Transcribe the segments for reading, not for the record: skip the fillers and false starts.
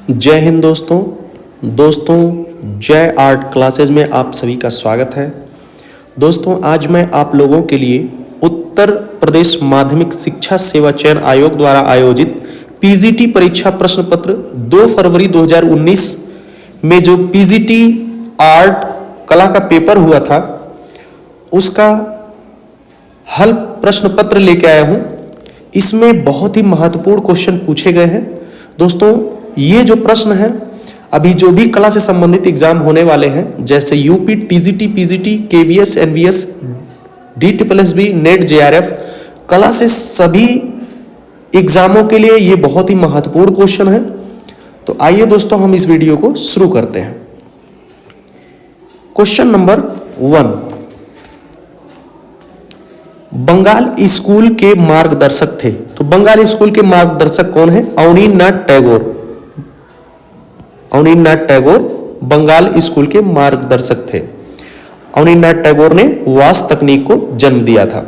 जय हिंद दोस्तों जय आर्ट क्लासेज में आप सभी का स्वागत है। दोस्तों आज मैं आप लोगों के लिए उत्तर प्रदेश माध्यमिक शिक्षा सेवा चयन आयोग द्वारा आयोजित पीजीटी परीक्षा प्रश्न पत्र 2 फरवरी 2019 में जो पीजीटी आर्ट कला का पेपर हुआ था उसका हल प्रश्न पत्र लेके आया हूं। इसमें बहुत ही महत्वपूर्ण क्वेश्चन पूछे गए हैं। दोस्तों ये जो प्रश्न है अभी जो भी कला से संबंधित एग्जाम होने वाले हैं जैसे UP, TGT, PGT, KVS, NVS, DTPSB, NET, JRF, कला से सभी एग्जामों के लिए ये बहुत ही महत्वपूर्ण क्वेश्चन है। तो आइए दोस्तों हम इस वीडियो को शुरू करते हैं। क्वेश्चन नंबर 1, बंगाल स्कूल के मार्गदर्शक थे। तो बंगाल स्कूल के मार्गदर्शक कौन है? अवनींद्रनाथ टैगोर। अवनींद्रनाथ टैगोर बंगाल स्कूल के मार्गदर्शक थे। अवनींद्रनाथ टैगोर ने वास तकनीक को जन्म दिया था।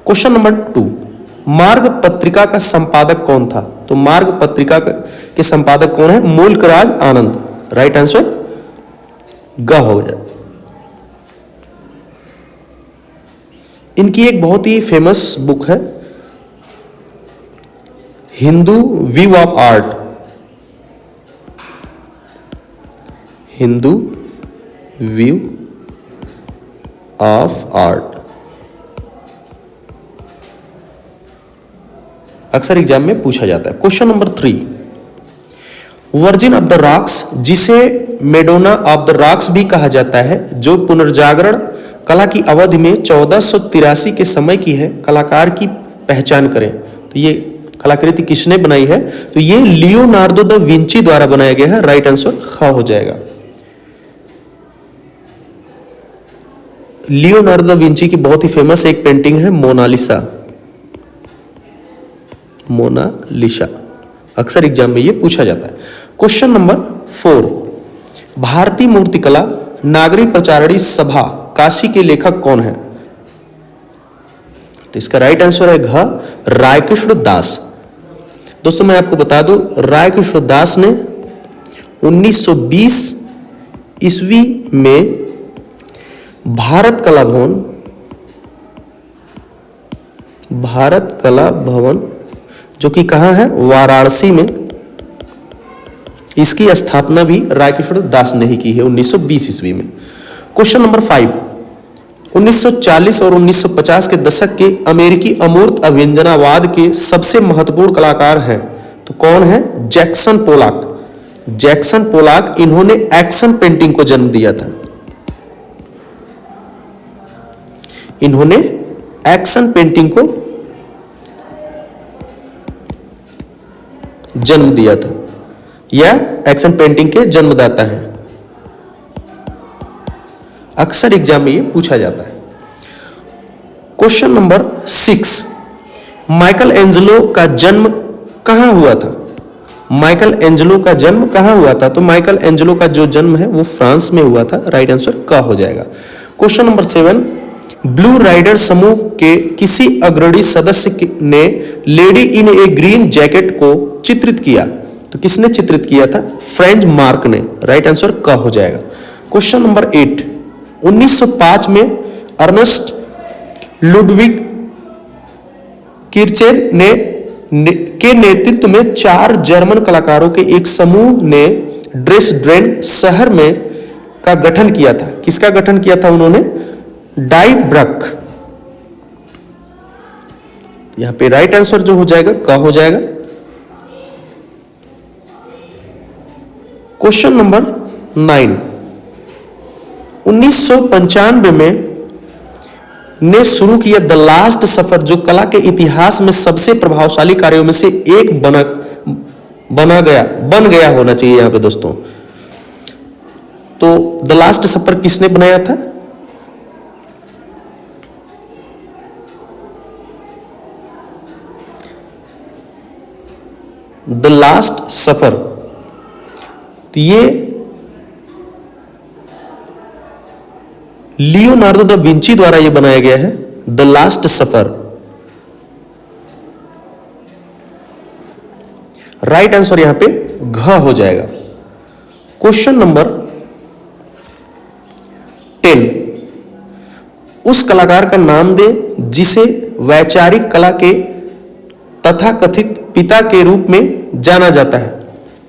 क्वेश्चन नंबर 2, मार्ग पत्रिका का संपादक कौन था? तो मार्ग पत्रिका के संपादक कौन है? मुल्कराज आनंद। राइट आंसर ग हो जाए। इनकी एक बहुत ही फेमस बुक है Hindu view of art. Hindu view of art अक्सर एग्जाम में पूछा जाता है। Question number 3, virgin of the rocks, जिसे मेडोना ऑफ द रॉक्स भी कहा जाता है, जो पुनर्जागरण कला की अवधि में 1483 के समय की है, कलाकार की पहचान करें। तो ये कलाकृति किसने बनाई है? तो ये लियोनार्डो दा विंची द्वारा बनाया गया है। राइट आंसर ख हो जाएगा। लियोनार्डो दा विंची की बहुत ही फेमस एक पेंटिंग है मोनालिसा। मोनालिसा अक्सर एग्जाम में ये पूछा जाता है। क्वेश्चन नंबर 4, भारतीय मूर्तिकला नागरिक प्रचारणी सभा काशी के लेखक कौन है? तो इसका राइट आंसर है घ, रायकृष्ण दास। दोस्तों मैं आपको बता दूं रायकृष्ण दास ने 1920 ईस्वी में भारत कला भवन जो कि कहाँ है? वाराणसी में। इसकी स्थापना भी रायकृष्ण दास ने ही की है 1920 ईस्वी में। क्वेश्चन नंबर 5, 1940 और 1950 के दशक के अमेरिकी अमूर्त अभिव्यंजनावाद के सबसे महत्वपूर्ण कलाकार हैं। तो कौन है? Jackson Pollock. जैक्सन पोलॉक इन्होंने एक्शन पेंटिंग को जन्म दिया था। इन्होंने एक्शन पेंटिंग को जन्म दिया था या एक्शन पेंटिंग के जन्मदाता हैं। अक्सर एग्जाम में ये पूछा जाता है। क्वेश्चन नंबर 6, माइकल एंजेलो का जन्म कहां हुआ था? माइकल एंजेलो का जन्म कहां हुआ था? तो माइकल एंजेलो का जो जन्म है वो फ्रांस में हुआ था। राइट आंसर का हो जाएगा। क्वेश्चन नंबर 7, ब्लू राइडर समूह के किसी अग्रणी सदस्य ने lady in A green jacket को चित्रित किया? तो किसने चित्रित किया था? फ्रेंच मार्क ने। राइट आंसर का हो जाएगा। क्वेश्चन नंबर 8, 1905 में अर्नस्ट लुडविग किर्चेर के नेतृत्व में 4 जर्मन कलाकारों के एक समूह ने ड्रेसडेन शहर में का गठन किया था। किसका गठन किया था उन्होंने? Die Brücke. यहां पे राइट आंसर जो हो जाएगा का हो जाएगा। क्वेश्चन नंबर 9, 1995 में ने शुरू किया द लास्ट सफर, जो कला के इतिहास में सबसे प्रभावशाली कार्यों में से एक बन गया होना चाहिए यहां पे दोस्तों। तो द लास्ट सफर किसने बनाया था? द लास्ट सफर, तो ये लियोनार्डो दा विंची द्वारा ये बनाया गया है the last suffer. Right answer यहां पे घ हो जाएगा। क्वेश्चन नंबर 10, उस कलाकार का नाम दे जिसे वैचारिक कला के तथाकथित पिता के रूप में जाना जाता है।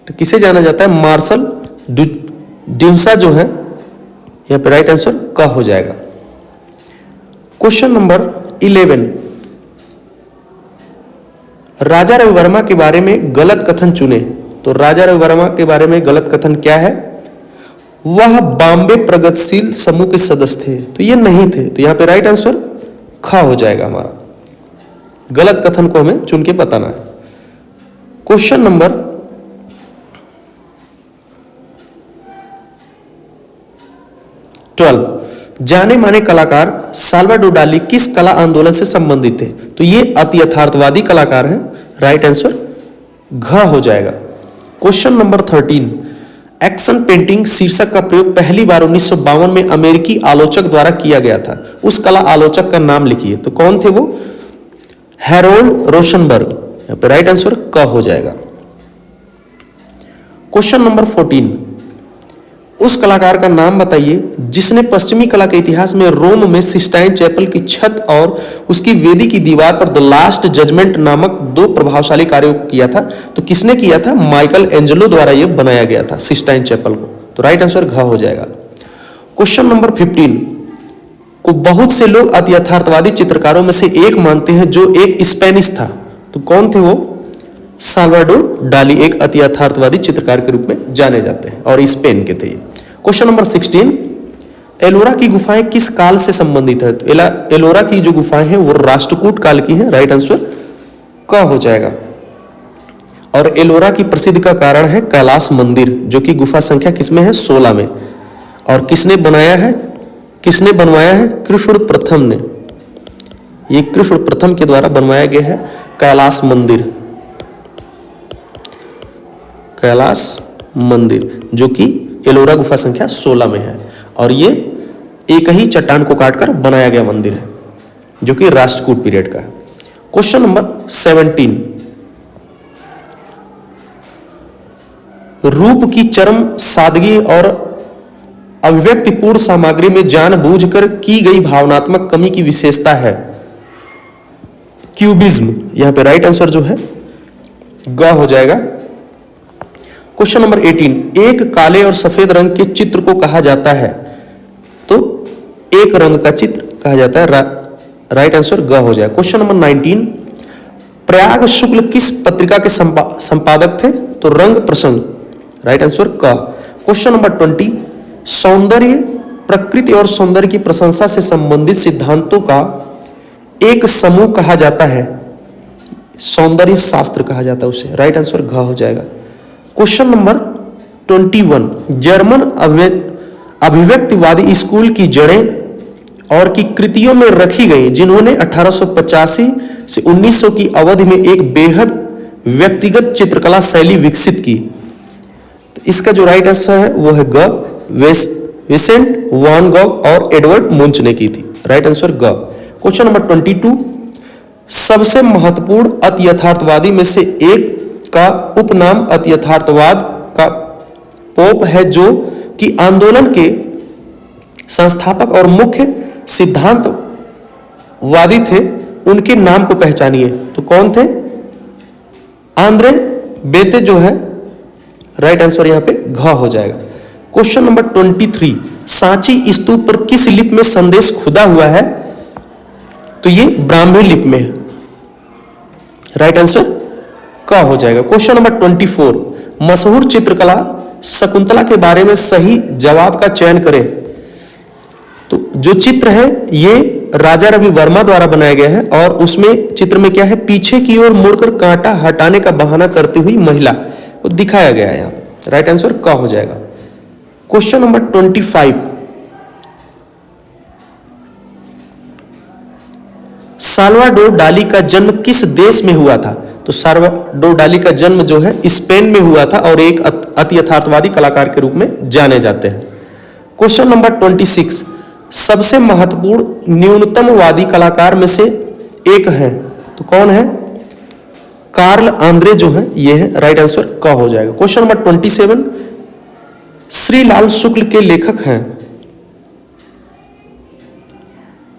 तो किसे जाना जाता है? मार्शल ड्यूसा जो है, यहां पे राइट आंसर क हो जाएगा। क्वेश्चन नंबर 11, राजा रवि वर्मा के बारे में गलत कथन चुने। तो राजा रवि वर्मा के बारे में गलत कथन क्या है? वह बॉम्बे प्रगतिशील समूह के सदस्य थे। तो ये नहीं थे, तो यहां पे राइट आंसर ख हो जाएगा हमारा। गलत कथन को हमें चुन के बताना है। क्वेश्चन नंबर 12, जाने माने कलाकार साल्वाडोर डाली किस कला आंदोलन से संबंधित थे? तो ये अति यथार्थवादी कलाकार हैं, राइट आंसर घ हो जाएगा। क्वेश्चन नंबर 13, एक्शन पेंटिंग शीर्षक का प्रयोग पहली बार 1952 में अमेरिकी आलोचक द्वारा किया गया था। उस कला आलोचक का नाम लिखिए। तो कौन थे वो? हैरोल्ड रोशनबर्ग। यहां पे राइट आंसर क हो जाएगा। क्वेश्चन नंबर 14, उस कलाकार का नाम बताइए जिसने पश्चिमी कला के इतिहास में रोम में सिस्टाइन चैपल की छत और उसकी वेदी की दीवार पर द लास्ट जजमेंट नामक 2 प्रभावशाली कार्यों को किया था। तो किसने किया था? माइकल एंजेलो द्वारा यह बनाया गया था सिस्टाइन चैपल को। तो राइट आंसर घ हो जाएगा। क्वेश्चन नंबर 15 को बहुत से लोग अति यथार्थवादी चित्रकारों में से एक मानते हैं जो एक स्पेनिश था। तो कौन थे वो? साल्वाडोर डाली एक अति यथार्थवादी चित्रकार के रूप में जाने जाते हैं और स्पेन के थे। क्वेश्चन नंबर 16, एलोरा की गुफाएं किस काल से संबंधित है? तो एलोरा की जो गुफाएं हैं वो राष्ट्रकूट काल की हैं, राइट आंसर क हो जाएगा। और एलोरा की प्रसिद्धि का कारण है कैलाश मंदिर, जो कि गुफा संख्या किसमें है? 16 में। और किसने बनाया है? किसने बनवाया है? कृष्ण प्रथम ने। ये कृष्ण प्रथम के द्वारा बनवाया गया है कैलाश मंदिर। कैलाश मंदिर जो कि एलोरा गुफा संख्या 16 में है और ये एक ही चट्टान को काटकर बनाया गया मंदिर है जो कि राष्ट्रकूट पीरियड का है। क्वेश्चन नंबर 17, रूप की चरम सादगी और अभिव्यक्तिपूर्ण सामग्री में जानबूझकर की गई भावनात्मक कमी की विशेषता है क्यूबिज्म। यहां पे राइट आंसर जो है ग हो जाएगा। क्वेश्चन नंबर 18, एक काले और सफेद रंग के चित्र को कहा जाता है। तो एक रंग का चित्र कहा जाता है, राइट आंसर ग हो जाएगा। क्वेश्चन नंबर 19, प्रयाग शुक्ल किस पत्रिका के संपादक थे? तो रंग प्रसंग, राइट आंसर क। क्वेश्चन नंबर 20, सौंदर्य प्रकृति और सौंदर्य की प्रशंसा से संबंधित सिद्धांतों का एक समूह कहा जाता है, सौंदर्य शास्त्र कहा जाता है उसे, राइट आंसर घ हो जाएगा। क्वेश्चन नंबर 21, जर्मन अभिव्यक्तिवादी स्कूल की जड़ें और की कृतियों में रखी गई जिन्होंने 1885 से 1900 की अवधि में एक बेहद व्यक्तिगत चित्रकला शैली विकसित की। तो इसका जो राइट आंसर है वो है ग, विसेंट वान गॉग और एडवर्ड मुंच ने की थी, राइट आंसर ग। क्वेश्चन नंबर 22, सबसे महत्वपूर्ण अति यथार्थवादी में से एक का उपनाम अति यथार्थवाद का पोप है जो कि आंदोलन के संस्थापक और मुख्य सिद्धांतवादी थे, उनके नाम को पहचानिए। तो कौन थे? आंद्रे बेते जो है, राइट आंसर यहां पे घ हो जाएगा। क्वेश्चन नंबर 23, सांची स्तूप पर किस लिपि में संदेश खुदा हुआ है? तो ये ब्राह्मी लिपि में है, राइट आंसर क हो जाएगा। क्वेश्चन नंबर 24, मशहूर चित्रकला शकुंतला के बारे में सही जवाब का चयन करें। तो जो चित्र है ये राजा रवि वर्मा द्वारा बनाया गया है और उसमें चित्र में क्या है? पीछे की ओर मुड़कर कांटा हटाने का बहाना करती हुई महिला को दिखाया गया है यहाँ पे, राइट आंसर क हो जाएगा। क्वेश्चन नंबर 25, साल्वाडोर डाली का जन्म किस देश में हुआ था? तो साल्वाडोर डाली का जन्म जो है स्पेन में हुआ था और एक अति यथार्थवादी कलाकार के रूप में जाने जाते हैं। क्वेश्चन नंबर 26, सबसे महत्वपूर्ण न्यूनतमवादी कलाकार में से एक है। तो कौन है? कार्ल आंद्रे जो है ये है, राइट आंसर का हो जाएगा। क्वेश्चन नंबर 27, श्रीलाल शुक्ल के लेखक हैं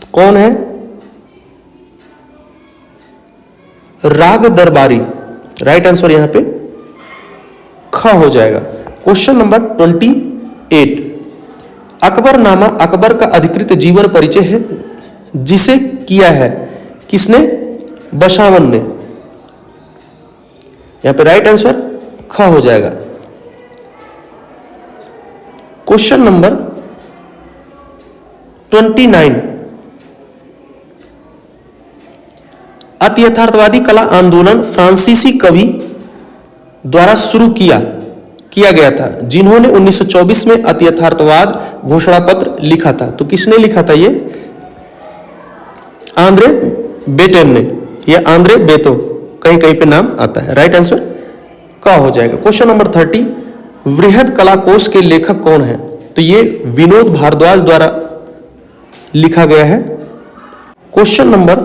तो कौन है? राग दरबारी, राइट आंसर यहां पे ख हो जाएगा। क्वेश्चन नंबर 28, अकबरनामा अकबर का अधिकृत जीवन परिचय है जिसे किया है किसने? बशावन ने। यहां पे राइट आंसर ख हो जाएगा। क्वेश्चन नंबर 29, अति यथार्थवादी कला आंदोलन फ्रांसीसी कवि द्वारा शुरू किया गया था जिन्होंने 1924 में अति यथार्थवाद घोषणा पत्र लिखा था। तो किसने लिखा था ये? आंद्रे बेटेन ने, या आंद्रे बेतो कहीं कहीं पे नाम आता है, राइट आंसर का हो जाएगा। क्वेश्चन नंबर 30, वृहद कला कोश के लेखक कौन है? तो ये विनोद भारद्वाज द्वारा लिखा गया है। क्वेश्चन नंबर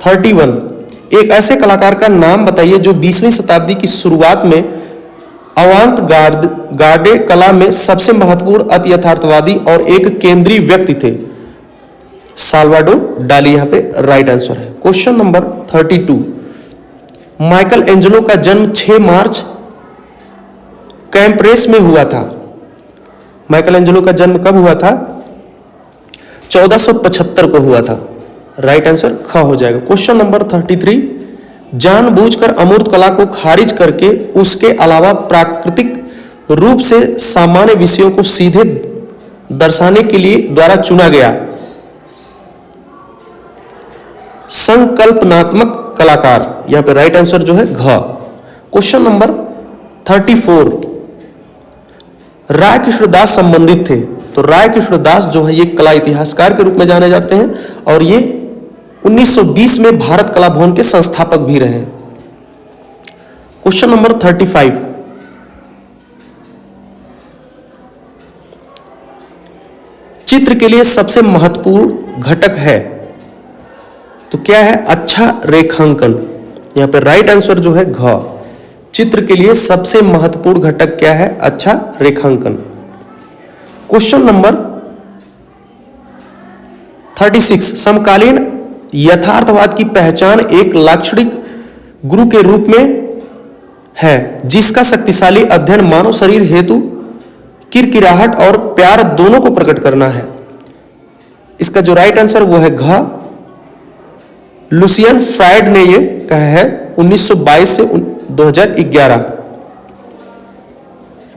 31, एक ऐसे कलाकार का नाम बताइए जो 20वीं शताब्दी की शुरुआत में अवांत गार्डे कला में सबसे महत्वपूर्ण अति यथार्थवादी और एक केंद्रीय व्यक्ति थे। साल्वाडोर डाली यहां पे राइट आंसर है। क्वेश्चन नंबर 32, माइकल एंजेलो का जन्म 6 मार्च कैम्प्रेस में हुआ था। माइकल एंजेलो का जन्म कब हुआ था? 1475 को हुआ था, राइट आंसर ख हो जाएगा। क्वेश्चन नंबर 33, जानबूझकर अमूर्त कला को खारिज करके उसके अलावा प्राकृतिक रूप से सामान्य विषयों को सीधे दर्शाने के लिए द्वारा चुना गया संकल्पनात्मक कलाकार, यहां पे राइट आंसर जो है घ। क्वेश्चन नंबर 34, राय कृष्णदास संबंधित थे। तो राय कृष्णदास जो है ये कला इतिहासकार के रूप में जाने जाते हैं और ये 1920 में भारत कला भवन के संस्थापक भी रहे। क्वेश्चन नंबर 35, चित्र के लिए सबसे महत्वपूर्ण घटक है तो क्या है? अच्छा रेखांकन। यहां पे राइट आंसर जो है घ। चित्र के लिए सबसे महत्वपूर्ण घटक क्या है? अच्छा रेखांकन। क्वेश्चन नंबर 36, समकालीन यथार्थवाद की पहचान एक लाक्षणिक गुरु के रूप में है जिसका शक्तिशाली अध्ययन मानव शरीर हेतु किरकिराहट और प्यार दोनों को प्रकट करना है। इसका जो राइट आंसर वो है घ। लुसियन फ्रायड ने ये कहा है 1922 से 2011,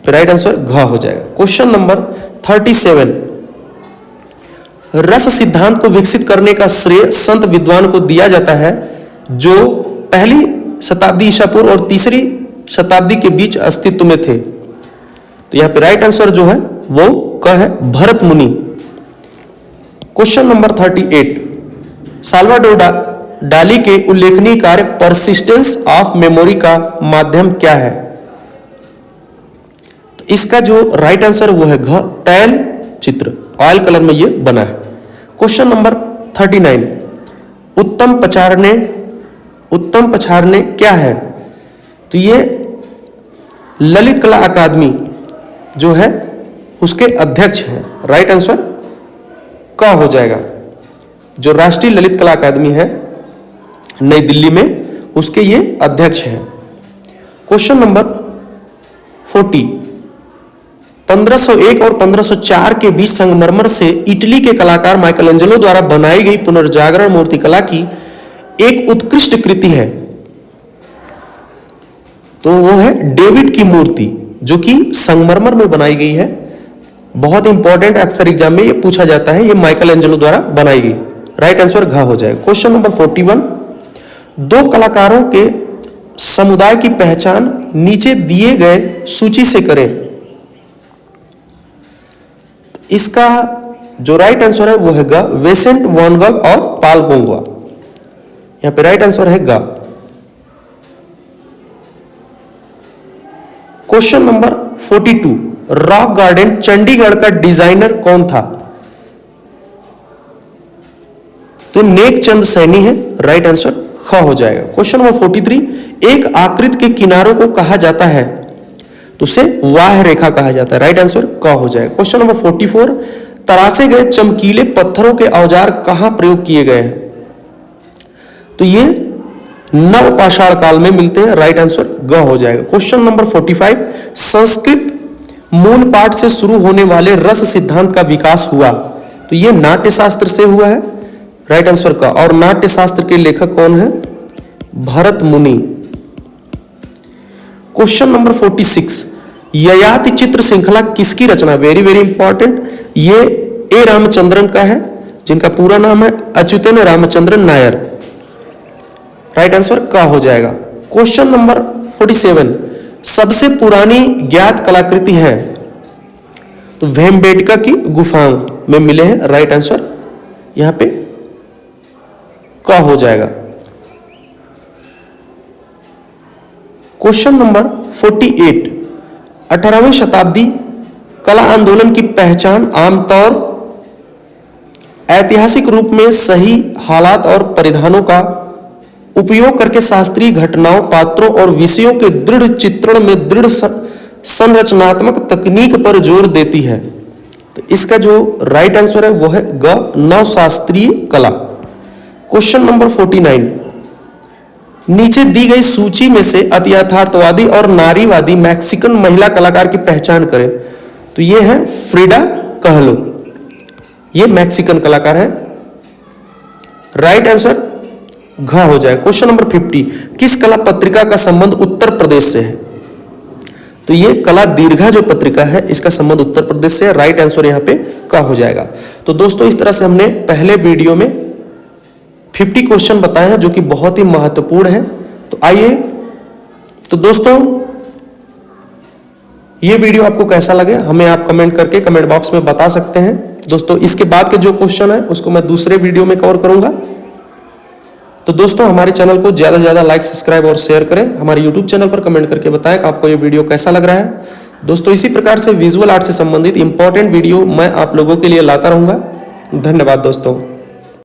राइट आंसर घ हो जाएगा। क्वेश्चन नंबर 37, रस सिद्धांत को विकसित करने का श्रेय संत विद्वान को दिया जाता है जो पहली शताब्दी ईसा पूर्व और तीसरी शताब्दी के बीच अस्तित्व में थे। तो यहां पे राइट आंसर जो है वो क्या है? भरत मुनि। क्वेश्चन नंबर 38, साल्वाडोर डाली के उल्लेखनीय कार्य परसिस्टेंस ऑफ मेमोरी का माध्यम क्या है? तो इसका जो राइट आंसर वो है घ। तैल चित्र, ऑयल कलर में ये बना है। क्वेश्चन नंबर 39, उत्तम पछाड़ने क्या है? तो ये ललित कला अकादमी जो है उसके अध्यक्ष हैं, राइट आंसर का हो जाएगा। जो राष्ट्रीय ललित कला अकादमी है नई दिल्ली में उसके ये अध्यक्ष हैं। क्वेश्चन नंबर 40, 1501 और 1504 के बीच संगमरमर से इटली के कलाकार माइकल एंजेलो द्वारा बनाई गई पुनर्जागरण मूर्ति कला की एक उत्कृष्ट कृति है। तो वो है डेविड की मूर्ति जो कि संगमरमर में बनाई गई है। बहुत इंपॉर्टेंट, अक्सर एग्जाम में ये पूछा जाता है, ये माइकल एंजेलो द्वारा बनाई गई, राइट आंसर घ हो जाएगा। क्वेश्चन नंबर 41, दो कलाकारों के समुदाय की पहचान नीचे दिए गए सूची से करें। इसका जो राइट आंसर है वो है ग, वेसेंट वैन गॉग और पाल गोंगवा। यहां पे राइट आंसर है ग। Question number 42, rock garden Chandigarh का डिजाइनर कौन था? तो नेक चंद सैनी है, राइट आंसर ख हो जाएगा। क्वेश्चन नंबर 43, एक आकृति के किनारों को कहा जाता है तो उसे वाह्य रेखा कहा जाता है। राइट आंसर क हो जाएगा। क्वेश्चन नंबर 44, तरासे गए चमकीले पत्थरों के औजार कहां प्रयोग किए गए हैं? तो ये नवपाषाण काल में मिलते हैं। राइट आंसर ग हो जाएगा। क्वेश्चन नंबर 45, संस्कृत मूल पाठ से शुरू होने वाले रस सिद्धांत का विकास हुआ तो ये नाट्य शास्त्र से हुआ है। राइट आंसर का। और नाट्य शास्त्र के लेखक कौन है? भरत मुनि। क्वेश्चन नंबर 46, ययाति चित्र श्रृंखला किसकी रचना? वेरी वेरी इंपॉर्टेंट, ये ए रामचंद्रन का है, जिनका पूरा नाम है अच्युतन रामचंद्रन नायर। राइट आंसर का हो जाएगा। क्वेश्चन नंबर 47, सबसे पुरानी ज्ञात कलाकृति है तो भीमबेटका की गुफाओं में मिले हैं। राइट आंसर यहां पे का हो जाएगा। क्वेश्चन नंबर 48, 18वीं शताब्दी कला आंदोलन की पहचान आमतौर ऐतिहासिक रूप में सही हालात और परिधानों का उपयोग करके शास्त्रीय घटनाओं, पात्रों और विषयों के दृढ़ चित्रण में दृढ़ संरचनात्मक तकनीक पर जोर देती है। तो इसका जो राइट आंसर है वो है ग, नवशास्त्रीय कला। क्वेश्चन नंबर 49, नीचे दी गई सूची में से अति यथार्थवादी और नारीवादी मैक्सिकन महिला कलाकार की पहचान करें। तो ये है फ्रिडा कहलो, ये मैक्सिकन कलाकार है। राइट आंसर घ हो जाए। क्वेश्चन नंबर 50, किस कला पत्रिका का संबंध उत्तर प्रदेश से है? तो ये कला दीर्घा जो पत्रिका है इसका संबंध उत्तर प्रदेश से है। राइट आंसर यहां पे का हो जाएगा। तो दोस्तों इस तरह से हमने पहले वीडियो में 50 क्वेश्चन बताए हैं जो कि बहुत ही महत्वपूर्ण है। तो आइए, तो दोस्तों ये वीडियो आपको कैसा लगे हमें आप कमेंट करके कमेंट बॉक्स में बता सकते हैं। दोस्तों इसके बाद के जो क्वेश्चन है उसको मैं दूसरे वीडियो में कवर करूंगा। तो दोस्तों हमारे चैनल को ज्यादा से ज्यादा लाइक, सब्सक्राइब और शेयर करें। हमारे यूट्यूब चैनल पर कमेंट करके बताएं कि आपको ये वीडियो कैसा लग रहा है। दोस्तों इसी प्रकार से विजुअल आर्ट से संबंधित इंपॉर्टेंट वीडियो मैं आप लोगों के लिए लाता रहूंगा। धन्यवाद दोस्तों।